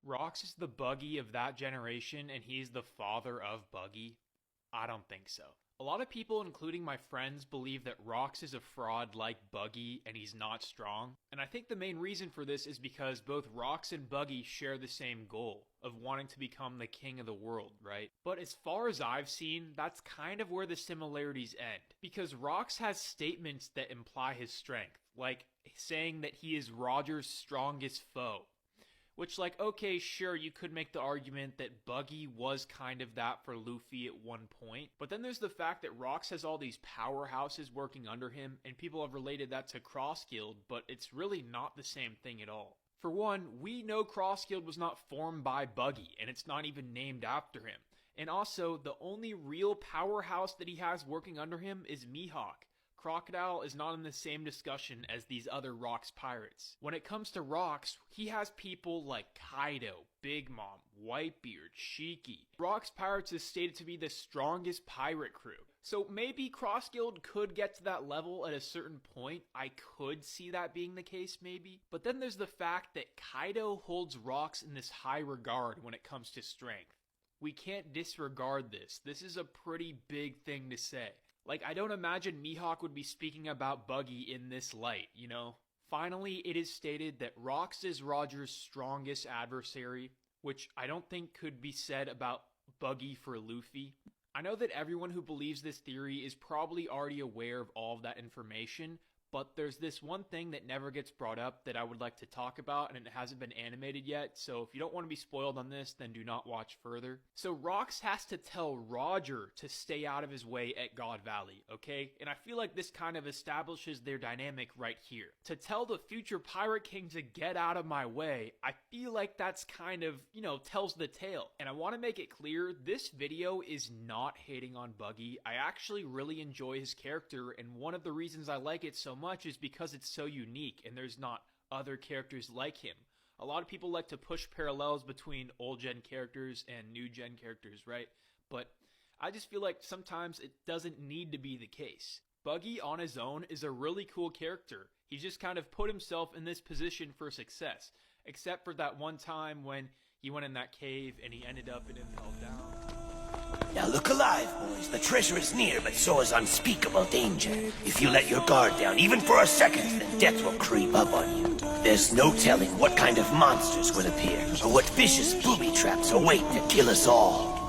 Rox is the Buggy of that generation and he's the father of Buggy? I don't think so. A lot of people, including my friends, believe that Rox is a fraud like Buggy and he's not strong. And I think the main reason for this is because both Rox and Buggy share the same goal of wanting to become the king of the world, right? But as far as I've seen, that's kind of where the similarities end. Because Rox has statements that imply his strength, like saying that he is Roger's strongest foe. Which, like, okay, sure, you could make the argument that Buggy was kind of that for Luffy at one point. But then there's the fact that Rox has all these powerhouses working under him, and people have related that to Crossguild, but it's really not the same thing at all. For one, we know Crossguild was not formed by Buggy, and it's not even named after him. And also, the only real powerhouse that he has working under him is Mihawk. Crocodile is not in the same discussion as these other Rox pirates. When it comes to Rox, he has people like Kaido, Big Mom, Whitebeard, Shiki. Rox Pirates is stated to be the strongest pirate crew. So maybe Crossguild could get to that level at a certain point. I could see that being the case maybe. But then there's the fact that Kaido holds Rox in this high regard when it comes to strength. We can't disregard this. This is a pretty big thing to say. Like, I don't imagine Mihawk would be speaking about Buggy in this light, you know? Finally, it is stated that Rox is Roger's strongest adversary, which I don't think could be said about Buggy for Luffy. I know that everyone who believes this theory is probably already aware of all of that information, but there's this one thing that never gets brought up that I would like to talk about, and it hasn't been animated yet, so if you don't want to be spoiled on this, then do not watch further. So Rox has to tell Roger to stay out of his way at God Valley, okay? And I feel like this kind of establishes their dynamic right here. To tell the future Pirate King to get out of my way, I feel like that's kind of, you know, tells the tale. And I want to make it clear, this video is not hating on Buggy. I actually really enjoy his character, and one of the reasons I like it so much is because it's so unique and there's not other characters like him. A lot of people like to push parallels between old gen characters and new gen characters, right? But I just feel like sometimes it doesn't need to be the case. Buggy on his own is a really cool character. He just kind of put himself in this position for success, except for that one time when he went in that cave and he ended up and it fell down. Now look alive, boys. The treasure is near, but so is unspeakable danger. If you let your guard down, even for a second, then death will creep up on you. There's no telling what kind of monsters will appear, or what vicious booby traps await to kill us all.